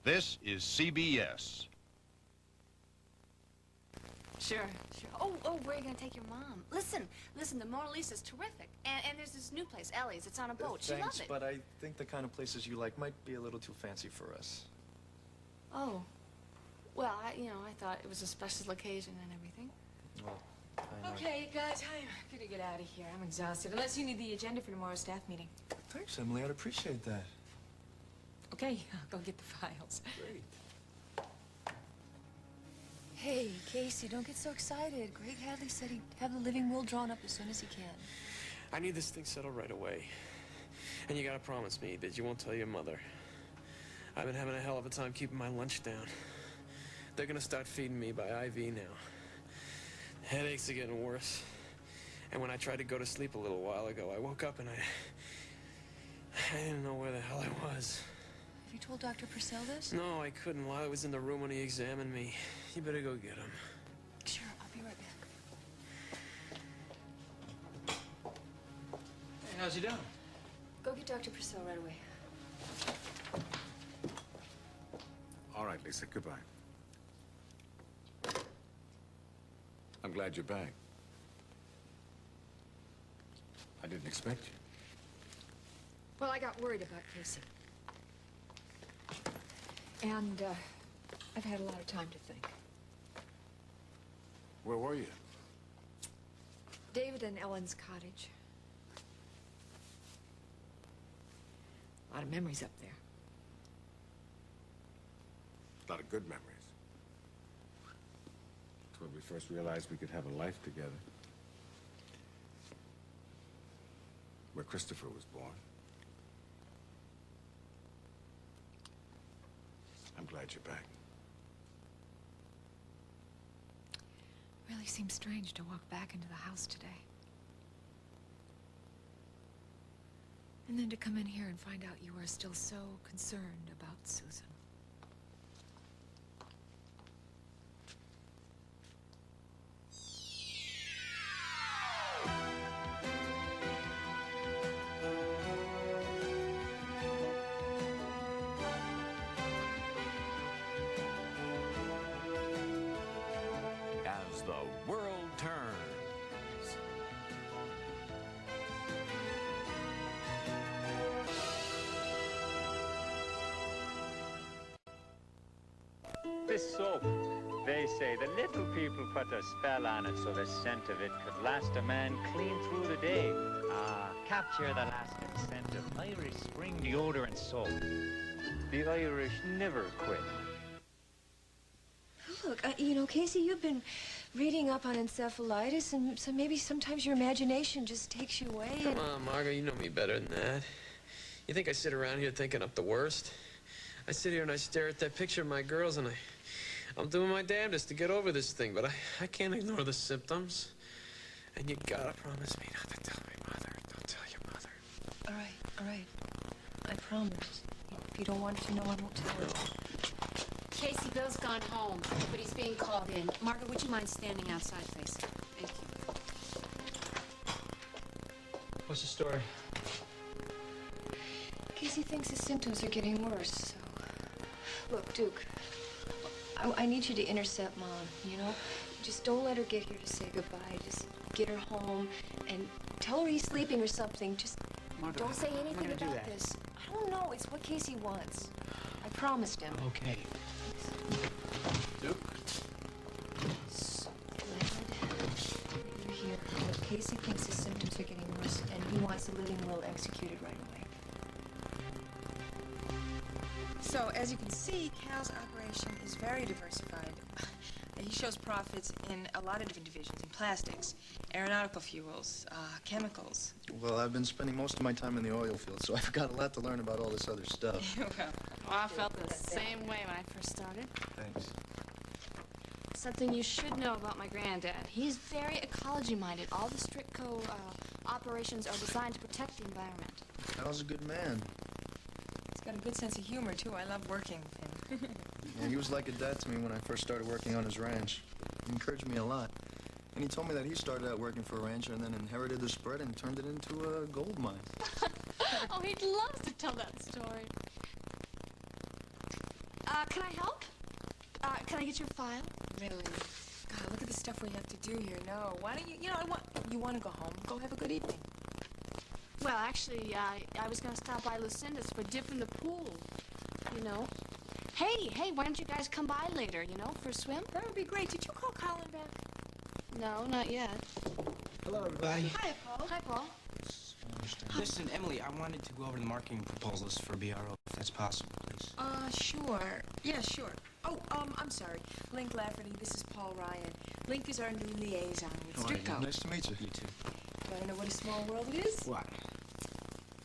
This is CBS. Sure. Oh, where are you going to take your mom? Listen, the Mona Lisa's terrific. And there's this new place, Ellie's. It's on a boat. She loves Thanks, it. but I think the kind of places you like might be a little too fancy for us. Oh. Well, I thought it was a special occasion and everything. Well, Okay, guys, I'm gonna get out of here. I'm exhausted. Unless you need the agenda for tomorrow's staff meeting. Thanks, Emily. I'd appreciate that. Okay, I'll go get the files. Great. Hey, Casey, don't get so excited. Greg Hadley said he'd have the living will drawn up as soon as he can. I need this thing settled right away. And you gotta promise me that you won't tell your mother. I've been having a hell of a time keeping my lunch down. They're gonna start feeding me by IV now. Headaches are getting worse. And when I tried to go to sleep a little while ago, I woke up and I didn't know where the hell I was. Have you told Dr. Purcell this? No, I couldn't while I was in the room when he examined me. You better go get him. Sure, I'll be right back. Hey, how's you doing? Go get Dr. Purcell right away. All right, Lisa, goodbye. I'm glad you're back. I didn't expect you. Well, I got worried about Casey. And, I've had a lot of time to think. Where were you? David and Ellen's cottage. A lot of memories up there. A lot of good memories. It's when we first realized we could have a life together. Where Christopher was born. I'm glad you're back. Really seems strange to walk back into the house today. And then to come in here and find out you are still so concerned about Susan. As the world turns. This soap, they say the little people put a spell on it so the scent of it could last a man clean through the day. Ah, capture the lasting scent of Irish spring deodorant soap. The Irish never quit. Look, Casey, you've been reading up on encephalitis, and so maybe sometimes your imagination just takes you away. Come on, Margot, you know me better than that. You think I sit around here thinking up the worst? I sit here and I stare at that picture of my girls, and I'm doing my damnedest to get over this thing, but I can't ignore the symptoms. And you gotta promise me not to tell my mother. Don't tell your mother. All right. I promise. If you don't want to know, I won't tell her. Casey, Bill's gone home, but he's being called in. Margaret, would you mind standing outside, please? Thank you. What's the story? Casey thinks his symptoms are getting worse, so... Look, Duke, I need you to intercept Mom, you know? Just don't let her get here to say goodbye. Just get her home and tell her he's sleeping or something. Just Margaret, don't say how am I anything gonna do about that? this. I don't know. It's what Casey wants. I promised him. Okay. Duke? So glad that you're here. Look, Casey thinks his symptoms are getting worse, and he wants the living will executed right away. So, as you can see, Cal's operation is very diversified. He shows profits in a lot of different divisions, in plastics, aeronautical fuels, chemicals. Well, I've been spending most of my time in the oil field, so I've got a lot to learn about all this other stuff. Well, I felt the same way when I first started. Thanks. Something you should know about my granddad. He's very ecology-minded. All the Stritco operations are designed to protect the environment. Al's a good man. he's got a good sense of humor, too. I love working with him. Yeah, he was like a dad to me when I first started working on his ranch. He encouraged me a lot. And he told me that he started out working for a rancher and then inherited the spread and turned it into a gold mine. Oh, he'd love to tell that story. Can I help? Can I get your file? Really? God, look at the stuff we have to do here. No, why don't you, you want to go home. Go have a good evening. Well, actually, I was gonna stop by Lucinda's for dip in the pool, you know. Hey, why don't you guys come by later, you know, for a swim? That would be great. Did you call Colin back? No, not yet. Hello, everybody. Hi, Paul. Hi, Paul. Listen, Emily, I wanted to go over the marketing proposals for BRO, if that's possible, please. Sure. Yeah, sure. Oh, I'm sorry. Link Lafferty, this is Paul Ryan. Link is our new liaison with Strico. Nice to meet you. You too. Do you want to know what a small world it is? What?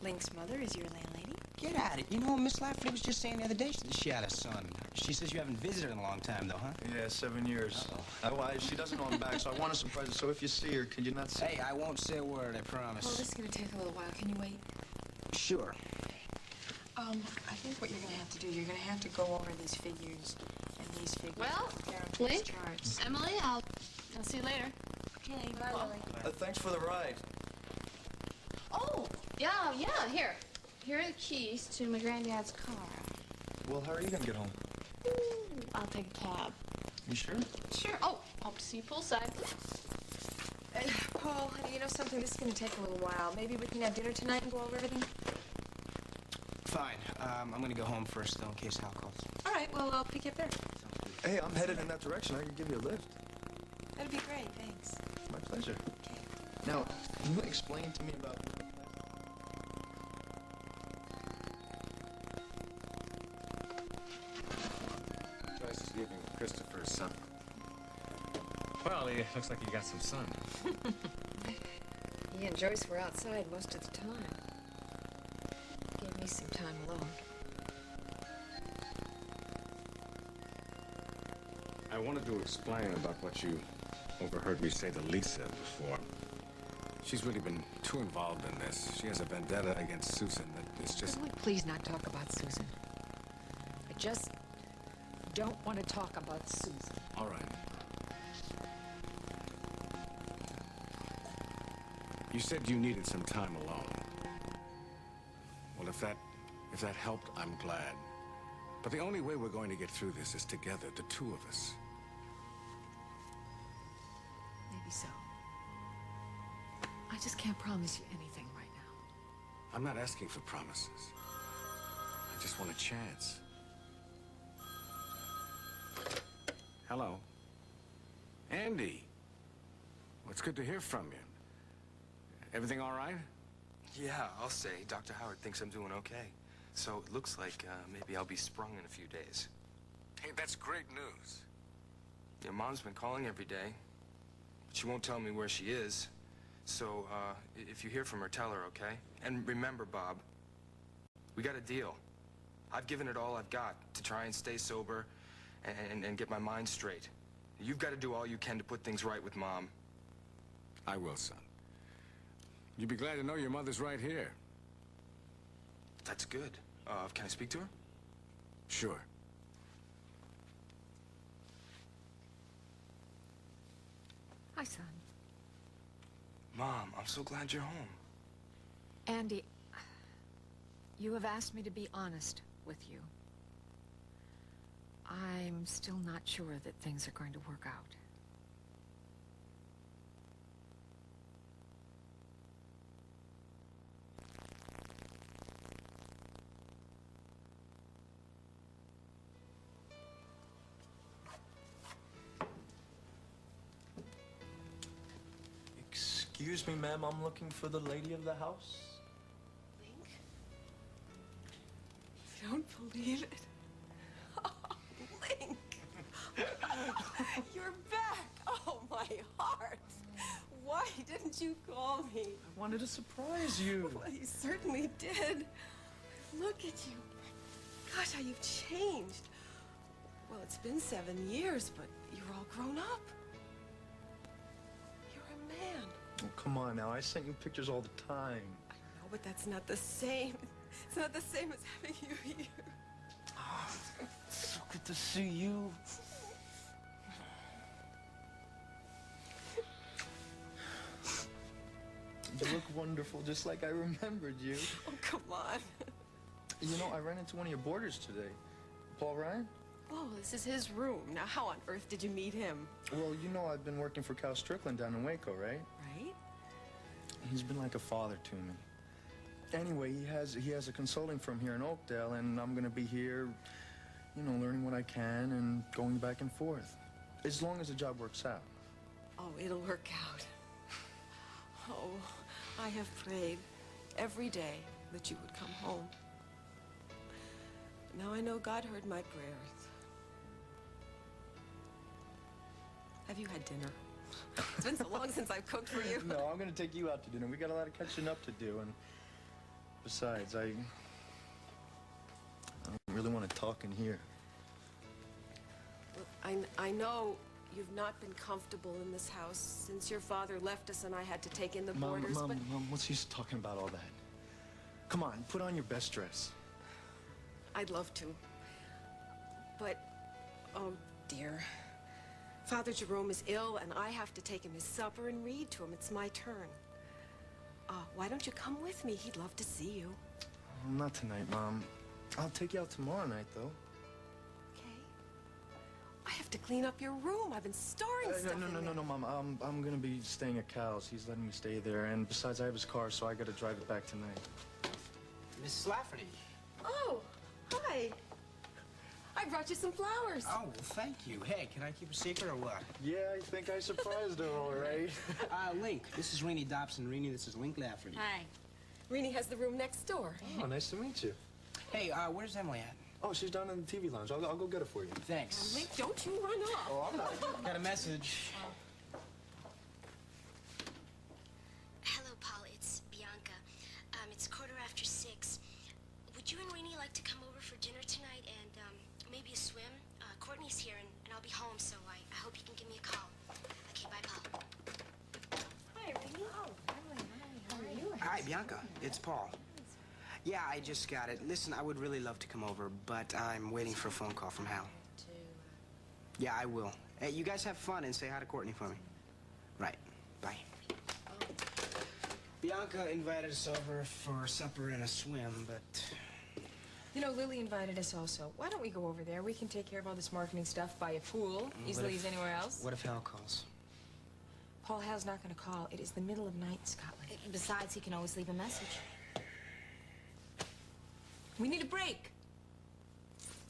Link's mother is your landlady. Get at it. You know, Miss Lafferty was just saying the other day that she had a son. She says you haven't visited her in a long time, though, huh? Yeah, 7 years. She doesn't know I'm back, so I want to surprise her. So if you see her, could you not say? Hey, I won't say a word, I promise. Well, this is going to take a little while. Can you wait? Sure. I think what you're going to have to do, you're going to have to go over these figures and these figures. Well, Link, charts. Emily, I'll see you later. Okay, bye, Lily. Thanks for the ride. Oh, yeah, here. Here are the keys to my granddad's car. Well, how are you gonna get home? I'll take a cab. You sure? Sure. Oh, hope to see you poolside. Paul, honey, you know something? This is going to take a little while. Maybe we can have dinner tonight and go over everything? Fine. I'm gonna go home first, though, in case Hal calls. All right, well, I'll pick you up there. Hey, I'm headed in that direction. I could give you a lift. That'd be great, thanks. My pleasure. Okay. Now, can you explain to me about... Joyce is leaving Christopher's son. Well, it looks like you got some sun. He and Joyce were outside most of the time. Gave me some time alone. I wanted to explain about what you overheard me say to Lisa before. She's really been too involved in this. She has a vendetta against Susan that is just... Could we please not talk about Susan? I just don't want to talk about Susan. All right. You said you needed some time alone. Well, if that helped, I'm glad. But the only way we're going to get through this is together, the two of us. Maybe so. I just can't promise you anything right now. I'm not asking for promises. I just want a chance. Hello. Andy. Well, it's good to hear from you. Everything all right? Yeah, I'll say. Dr. Howard thinks I'm doing okay. So it looks like maybe I'll be sprung in a few days. Hey, that's great news. Your Mom's been calling every day. But she won't tell me where she is. So, if you hear from her, tell her, okay? And remember, Bob, we got a deal. I've given it all I've got to try and stay sober and get my mind straight. You've got to do all you can to put things right with Mom. I will, son. You'd be glad to know your mother's right here. That's good. Can I speak to her? Sure. Hi, son. Mom, I'm so glad you're home. Andy, you have asked me to be honest with you. I'm still not sure that things are going to work out. Excuse me, ma'am, I'm looking for the lady of the house. Link? I don't believe it. Oh, Link! You're back! Oh, my heart! Why didn't you call me? I wanted to surprise you. Well, you certainly did. Look at you. Gosh, how you've changed. Well, it's been 7 years, but you're all grown up. You're a man. Oh, come on now, I sent you pictures all the time. I know, but that's not the same. It's not the same as having you here. Oh, so good to see you. You look wonderful, just like I remembered you. Oh, come on. You know, I ran into one of your boarders today. Paul Ryan? Oh, this is his room. Now, how on earth did you meet him? Well, you know I've been working for Cal Strickland down in Waco, right? Right? He's been like a father to me. Anyway, he has a consulting firm here in Oakdale, and I'm gonna be here, you know, learning what I can and going back and forth. As long as the job works out. Oh, it'll work out. Oh, I have prayed every day that you would come home. Now I know God heard my prayers. Have you had dinner? It's been so long since I've cooked for you. No, I'm gonna take you out to dinner. We got a lot of catching up to do, and besides, I don't really want to talk in here. Look, I know you've not been comfortable in this house since your father left us and I had to take in the boarders, but... Mom, what's use talking about all that? Come on, put on your best dress. I'd love to. But, oh dear. Father Jerome is ill and I have to take him his supper and read to him. It's my turn. Why don't you come with me? He'd love to see you. Not tonight, Mom. I'll take you out tomorrow night, though. Okay. I have to clean up your room. I've been storing stuff No, Mom. I'm gonna be staying at Cal's. He's letting me stay there. And besides, I have his car, so I gotta drive it back tonight. Mrs. Lafferty. Oh, hi. I brought you some flowers. Oh, well, thank you. Hey, can I keep a secret or what? Yeah, I think I surprised her, all right. Link, this is Renee Dobson. Renee, this is Link Lafferty. Hi. Renee has the room next door. Oh, nice to meet you. Hey, where's Emily at? Oh, she's down in the TV lounge. I'll go get her for you. Thanks. Link, don't you run off. Oh, I'm not. Got a message. Hello, Paul. It's Bianca. It's 6:15. Would you and Rainey like to come over for dinner tonight and maybe a swim? Courtney's here and I'll be home, so I hope you can give me a call. Okay, bye, Paul. Hi, Rainey. Oh, Emily, hi. How are you? Hi, Bianca. It's Paul. Yeah, I just got it. Listen, I would really love to come over, but I'm waiting for a phone call from Hal. Yeah, I will. Hey, you guys have fun and say hi to Courtney for me. Right. Bye. Bianca invited us over for supper and a swim, but... You know, Lily invited us also. Why don't we go over there? We can take care of all this marketing stuff by a pool, easily as anywhere else. What if Hal calls? Paul, Hal's not going to call. It is the middle of night in Scotland. Besides, he can always leave a message. We need a break.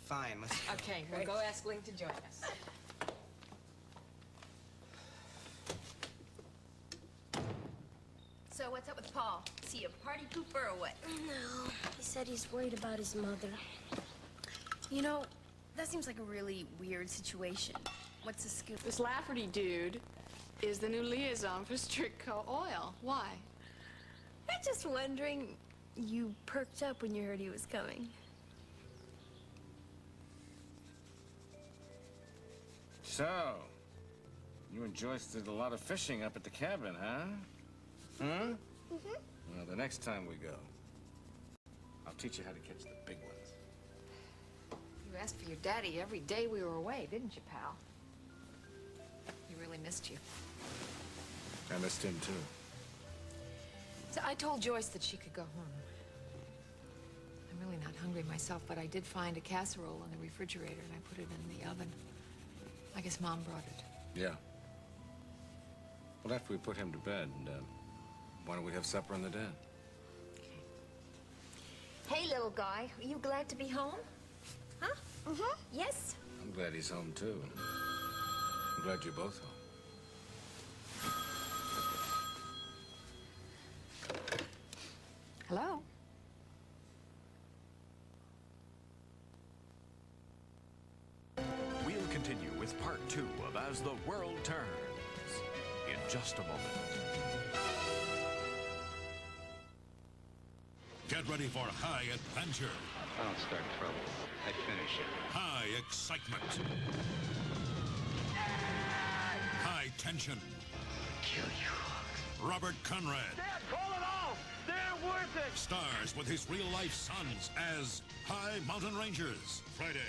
Fine, let's go. Okay, we'll go ask Link to join us. So what's up with Paul? Is he a party pooper or what? No, he said he's worried about his mother. You know, that seems like a really weird situation. What's the scoop? This Lafferty dude is the new liaison for Strickco Oil. Why? I'm just wondering, you perked up when you heard he was coming. So, you and Joyce did a lot of fishing up at the cabin, huh? Hmm? Well, the next time we go, I'll teach you how to catch the big ones. You asked for your daddy every day we were away, didn't you, pal? He really missed you. I missed him, too. So I told Joyce that she could go home. I'm really not hungry myself, but I did find a casserole in the refrigerator, and I put it in the oven. I guess Mom brought it. Yeah. Well, after we put him to bed, why don't we have supper in the den? Hey, little guy, are you glad to be home? Huh? Mm-hmm. Yes? I'm glad he's home, too. I'm glad you're both home. Hello? We'll continue with part 2 of As the World Turns in just a moment. Get ready for high adventure. I don't start trouble. I finish it. High excitement. High tension. Kill you. Robert Conrad Dad, call it off! They're worth it! stars with his real-life sons as High Mountain Rangers. Friday.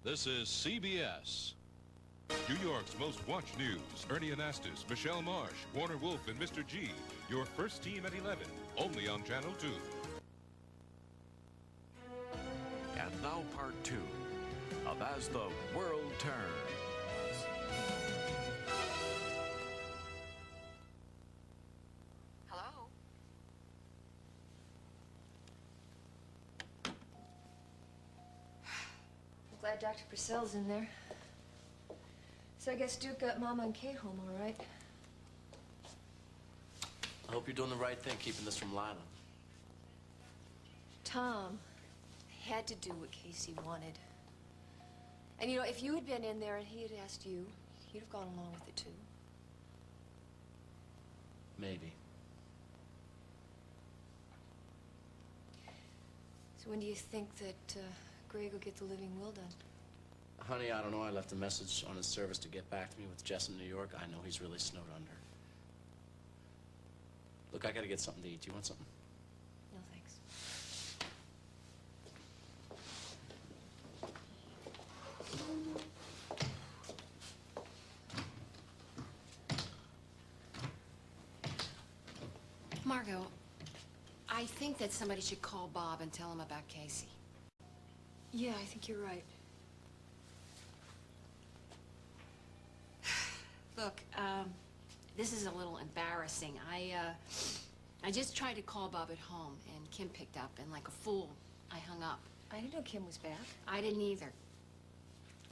This is CBS. New York's most watched news. Ernie Anastas, Michelle Marsh, Warner Wolf, and Mr. G. Your first team at 11. Only on Channel 2. And now part 2 of of As the World Turns. Hello? I'm glad Dr. Purcell's in there. So I guess Duke got Mama and Kate home all right. I hope you're doing the right thing, keeping this from Lila. Tom had to do what Casey wanted. And, you know, if you had been in there and he had asked you, you'd have gone along with it, too. Maybe. So when do you think that Greg will get the living will done? Honey, I don't know. I left a message on his service to get back to me with Jess in New York. I know he's really snowed under. Look, I gotta get something to eat. You want something? No, thanks. Margot, I think that somebody should call Bob and tell him about Casey. Yeah, I think you're right. Look, this is a little embarrassing. I just tried to call Bob at home, and Kim picked up, and like a fool, I hung up. I didn't know Kim was back. I didn't either.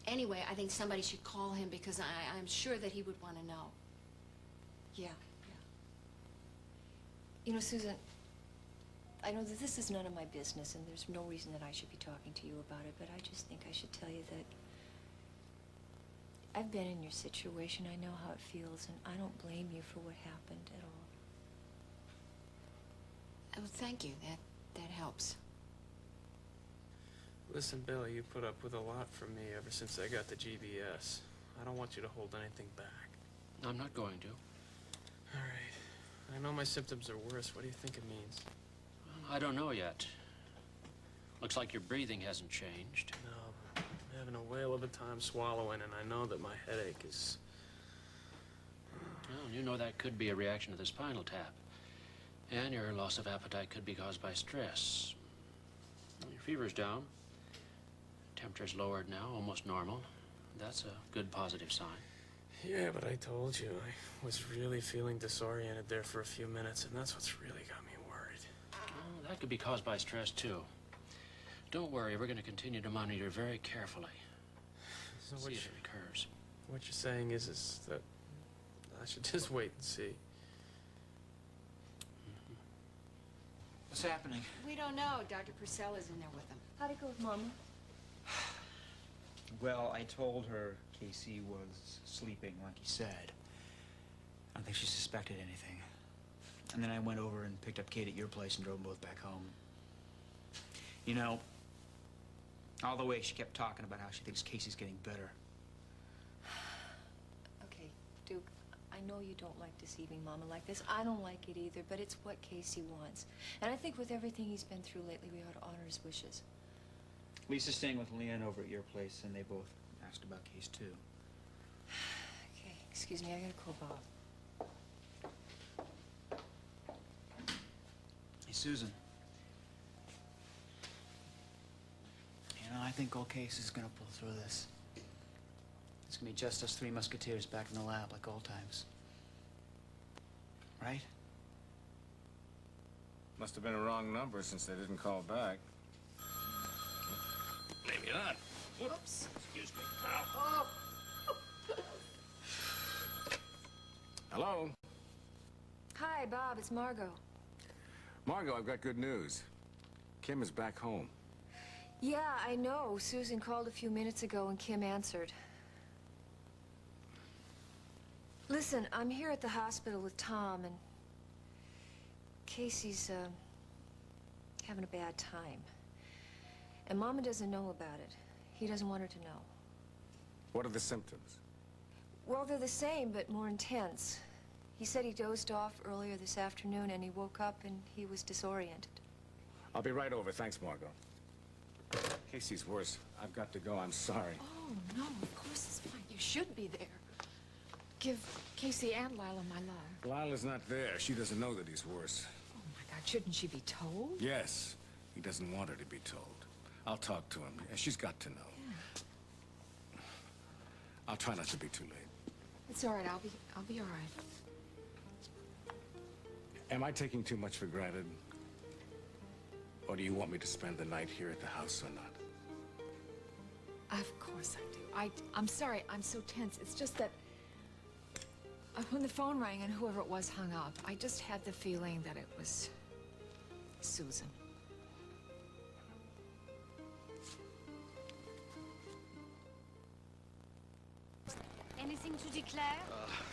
Anyway, I think somebody should call him because I'm sure that he would want to know. Yeah. You know, Susan, I know that this is none of my business, and there's no reason that I should be talking to you about it, but I just think I should tell you that I've been in your situation. I know how it feels, and I don't blame you for what happened at all. Oh, thank you. That helps. Listen, Billy, you put up with a lot from me ever since I got the GBS. I don't want you to hold anything back. I'm not going to. All right. I know my symptoms are worse. What do you think it means? Well, I don't know yet. Looks like your breathing hasn't changed. No, but I'm having a whale of a time swallowing, and I know that my headache is... Well, you know that could be a reaction to the spinal tap. And your loss of appetite could be caused by stress. Your fever's down. Temperature's lowered now, almost normal. That's a good positive sign. Yeah, but I told you, I was really feeling disoriented there for a few minutes, and that's what's really got me worried. Well, that could be caused by stress, too. Don't worry, we're going to continue to monitor very carefully. So See if it recurs. What you're saying is that I should just wait and see. What's happening? We don't know. Dr. Purcell is in there with him. How'd it go with Mama? Well, I told her Casey was sleeping, like he said. I don't think she suspected anything. And then I went over and picked up Kate at your place and drove them both back home. You know, all the way she kept talking about how she thinks Casey's getting better. Okay, Duke, I know you don't like deceiving Mama like this. I don't like it either, but it's what Casey wants. And I think with everything he's been through lately, we ought to honor his wishes. Lisa's staying with Leanne over at your place, and they both asked about Case, too. Okay, excuse me, I gotta call Bob. Hey, Susan. You know, I think old Case is gonna pull through this. It's gonna be just us three musketeers back in the lab like old times. Right? Must have been a wrong number since they didn't call back. Maybe not. Whoops. Excuse me. Oh. Hello? Hi, Bob, it's Margot. Margot, I've got good news. Kim is back home. Yeah, I know. Susan called a few minutes ago and Kim answered. Listen, I'm here at the hospital with Tom, and Casey's having a bad time. And Mama doesn't know about it. He doesn't want her to know. What are the symptoms? Well, they're the same, but more intense. He said he dozed off earlier this afternoon, and he woke up and he was disoriented. I'll be right over. Thanks, Margot. Casey's worse. I've got to go. I'm sorry. Oh, no, of course it's fine. You should be there. Give Casey and Lila my love. Lila's not there. She doesn't know that he's worse. Oh, my God, shouldn't she be told? Yes. He doesn't want her to be told. I'll talk to him. She's got to know. Yeah. I'll try not to be too late. It's all right. I'll be all right. Am I taking too much for granted? Or do you want me to spend the night here at the house or not? Of course I do. I'm sorry. I'm so tense. It's just that when the phone rang and whoever it was hung up, I just had the feeling that it was Susan. Anything to declare?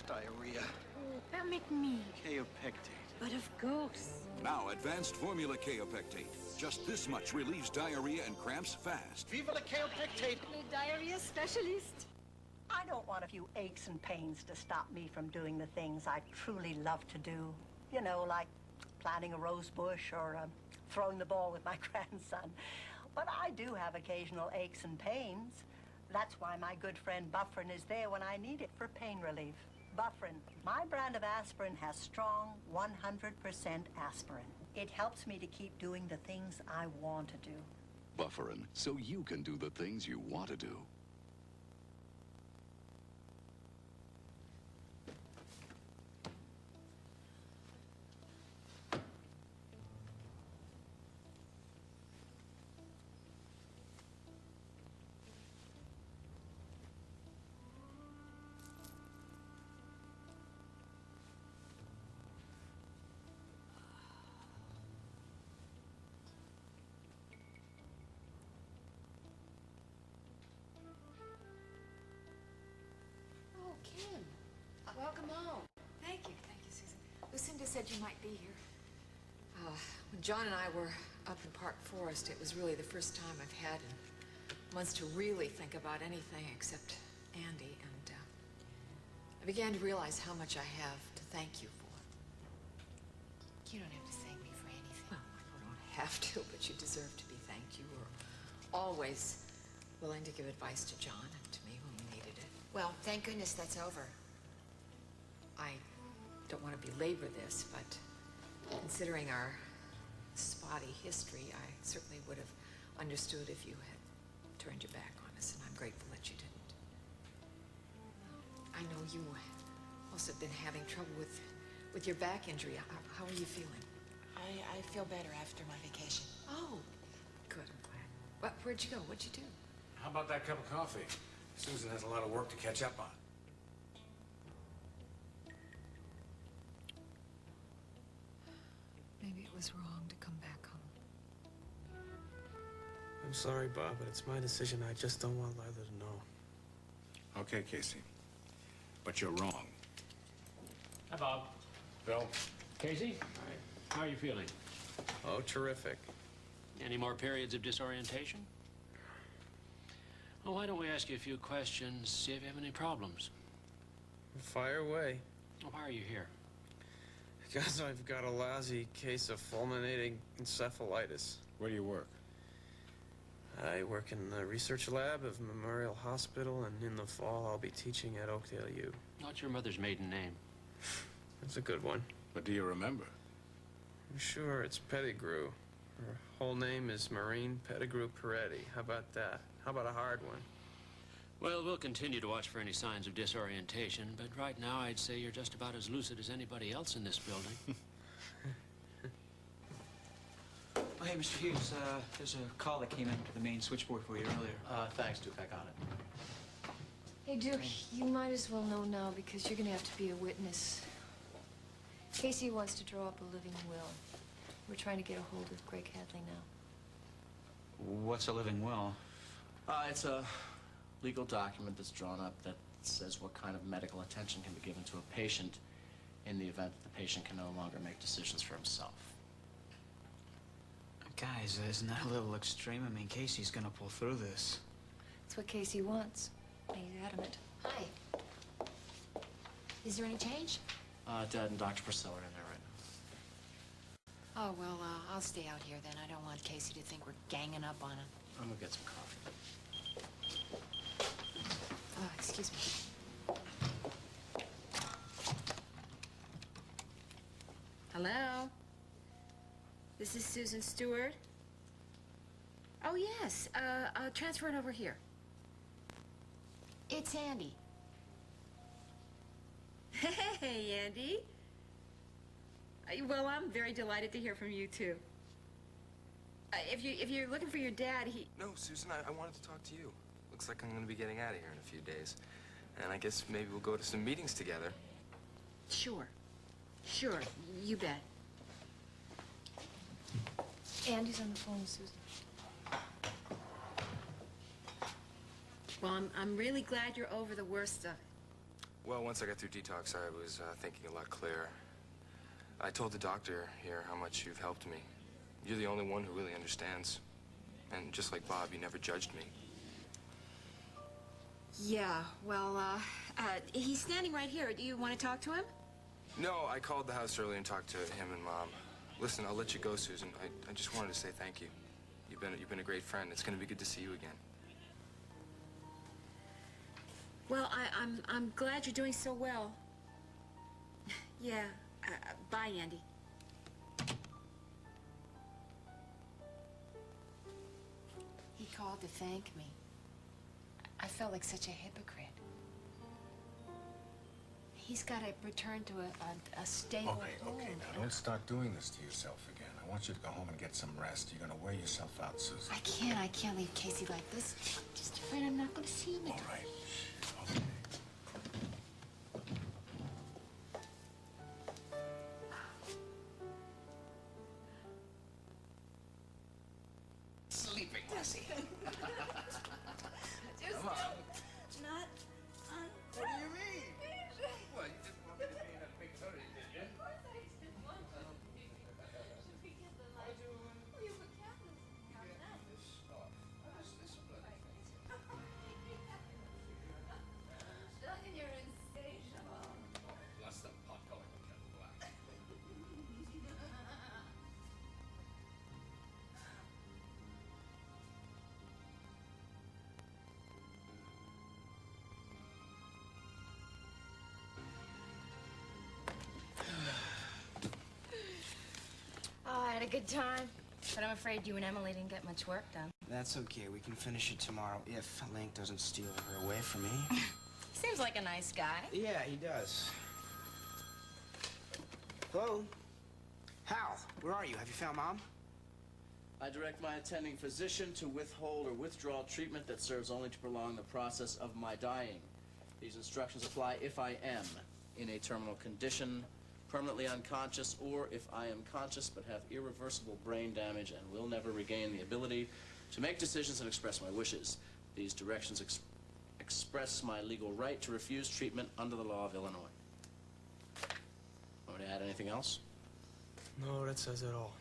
Diarrhea. Oh, permit me. Kaopectate. But of course. Now, advanced formula kaopectate. Just this much relieves diarrhea and cramps fast. Viva la kaopectate! The diarrhea specialist. I don't want a few aches and pains to stop me from doing the things I truly love to do. You know, like planting a rose bush or throwing the ball with my grandson. But I do have occasional aches and pains. That's why my good friend Bufferin is there when I need it for pain relief. Bufferin, my brand of aspirin has strong 100% aspirin. It helps me to keep doing the things I want to do. Bufferin, so you can do the things you want to do. Oh, Kim. Welcome home. Thank you, Susan. Lucinda said you might be here. When John and I were up in Park Forest, it was really the first time I've had in months to really think about anything except Andy, and I began to realize how much I have to thank you for. You don't have to thank me for anything. Well, you don't have to, but you deserve to be thanked. You were always willing to give advice to John and to me when we needed it. Well, thank goodness that's over. I don't want to belabor this, but considering our spotty history, I certainly would have understood if you had turned your back on us, and I'm grateful that you didn't. I know you must have been having trouble with your back injury. How are you feeling? I feel better after my vacation. Oh, good. I'm glad. Where'd you go? What'd you do? How about that cup of coffee? Susan has a lot of work to catch up on. Maybe it was wrong to come back home. I'm sorry, Bob, but it's my decision. I just don't want Lila to know. Okay, Casey. But you're wrong. Hi, Bob. Bill? Casey? Hi. How are you feeling? Oh, terrific. Any more periods of disorientation? Well, why don't we ask you a few questions, see if you have any problems? Fire away. Well, why are you here? Because I've got a lousy case of fulminating encephalitis. Where do you work? I work in the research lab of Memorial Hospital, and in the fall I'll be teaching at Oakdale U. What's your mother's maiden name? That's a good one. But do you remember? Sure, it's Pettigrew. Her whole name is Maureen Pettigrew Peretti. How about that? How about a hard one? Well, we'll continue to watch for any signs of disorientation, but right now I'd say you're just about as lucid as anybody else in this building. Oh, hey, Mr. Hughes, there's a call that came in to the main switchboard for you earlier. Thanks, Duke. I got it. Hey, Duke, you might as well know now because you're gonna have to be a witness. Casey wants to draw up a living will. We're trying to get a hold of Greg Hadley now. What's a living will? It's a legal document that's drawn up that says what kind of medical attention can be given to a patient in the event that the patient can no longer make decisions for himself. Guys, isn't that a little extreme? I mean, Casey's gonna pull through this. It's what Casey wants. He's adamant. Hi. Is there any change? Dad and Dr. Priscilla are in there right now. Oh, well, I'll stay out here then. I don't want Casey to think we're ganging up on him. I'm gonna get some coffee. Oh, excuse me. Hello? This is Susan Stewart. Oh, yes. Transfer it over here. It's Andy. Hey, Andy. Well, I'm very delighted to hear from you, too. If you're looking for your dad, he... No, Susan, I wanted to talk to you. Looks like I'm going to be getting out of here in a few days. And I guess maybe we'll go to some meetings together. Sure. Sure, you bet. Andy's on the phone with Susan. Well, I'm really glad you're over the worst of it. Well, once I got through detox, I was thinking a lot clearer. I told the doctor here how much you've helped me. You're the only one who really understands. And just like Bob, you never judged me. Yeah, well, he's standing right here. Do you want to talk to him? No, I called the house early and talked to him and Mom. Listen, I'll let you go, Susan. I just wanted to say thank you. You've been a great friend. It's going to be good to see you again. Well, I'm glad you're doing so well. Yeah. Bye, Andy. He called to thank me. I felt like such a hypocrite. He's got to return to a stable home. Okay, now don't start doing this to yourself again. I want you to go home and get some rest. You're gonna wear yourself out, Susan. I can't leave Casey like this. I'm just afraid I'm not going to see him again. All right. Okay. Sleeping, Jessie. Come on. Not on. What do you mean? Well, you just want me to be in a big hurry, did you? Of course I didn't want to. Should we get the light? You put cabinets in the You're insatiable. Bless them, pot calling them Cat Black. Oh, I had a good time, but I'm afraid you and Emily didn't get much work done. That's okay. We can finish it tomorrow if Link doesn't steal her away from me. Seems like a nice guy. Yeah, he does. Hello? Hal, where are you? Have you found Mom? I direct my attending physician to withhold or withdraw treatment that serves only to prolong the process of my dying. These instructions apply if I am in a terminal condition, permanently unconscious, or if I am conscious but have irreversible brain damage and will never regain the ability to make decisions and express my wishes. These directions express my legal right to refuse treatment under the law of Illinois. Want me to add anything else? No, that says it all.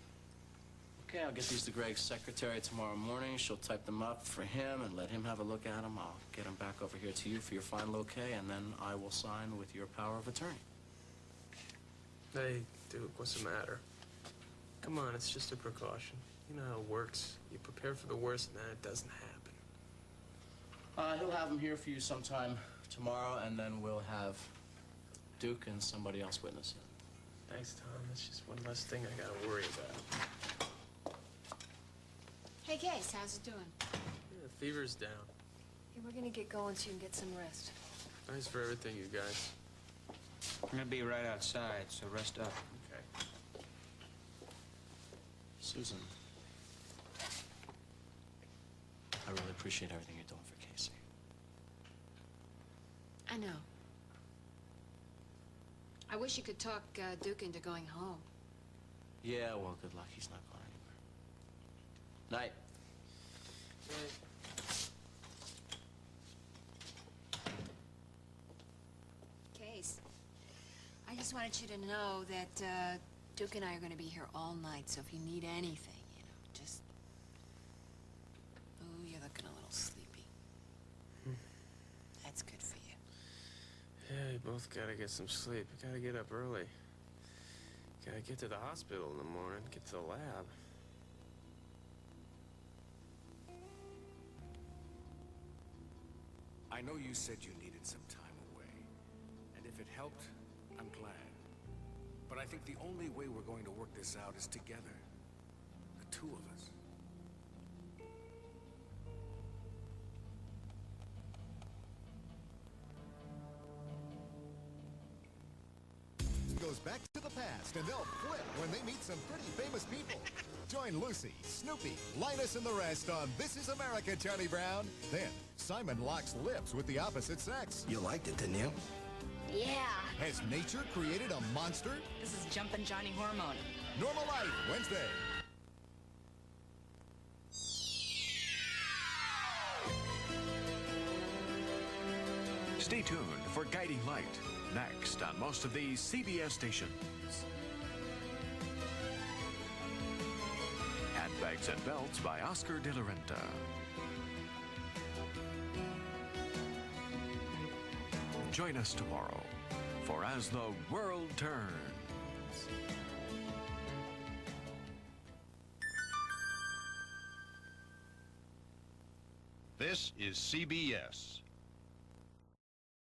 Okay, I'll get these to Greg's secretary tomorrow morning. She'll type them up for him and let him have a look at them. I'll get them back over here to you for your final okay, and then I will sign with your power of attorney. Hey, Duke, what's the matter? Come on, it's just a precaution. You know how it works. You prepare for the worst, and then it doesn't happen. He'll have them here for you sometime tomorrow, and then we'll have Duke and somebody else witness it. Thanks, Tom. That's just one less thing I gotta worry about. Hey, Case, how's it doing? Yeah, the fever's down. Hey, we're gonna get going so you can get some rest. Thanks for everything, you guys. I'm gonna be right outside, so rest up. Okay. Susan, I really appreciate everything you're doing for Casey. I know. I wish you could talk Duke into going home. Yeah, well, good luck. He's not going anywhere. Night. Case, I just wanted you to know that Duke and I are going to be here all night, so if you need anything, you know, just... Oh, you're looking a little sleepy. That's good for you. Yeah, you both gotta get some sleep. You gotta get up early. Gotta get to the hospital in the morning, get to the lab. I know you said you needed some time away, and if it helped, I'm glad. But I think the only way we're going to work this out is together. The two of us. back to the past, and they'll flip when they meet some pretty famous people. Join Lucy, Snoopy, Linus, and the rest on This Is America, Charlie Brown. Then, Simon locks lips with the opposite sex. You liked it, didn't you? Yeah. Has nature created a monster? This is Jumpin' Johnny Hormone. Normal Life, Wednesday. Stay tuned for Guiding Light, next on most of these CBS stations. Handbags and Belts by Oscar de la Renta. Join us tomorrow for As the World Turns. This is CBS.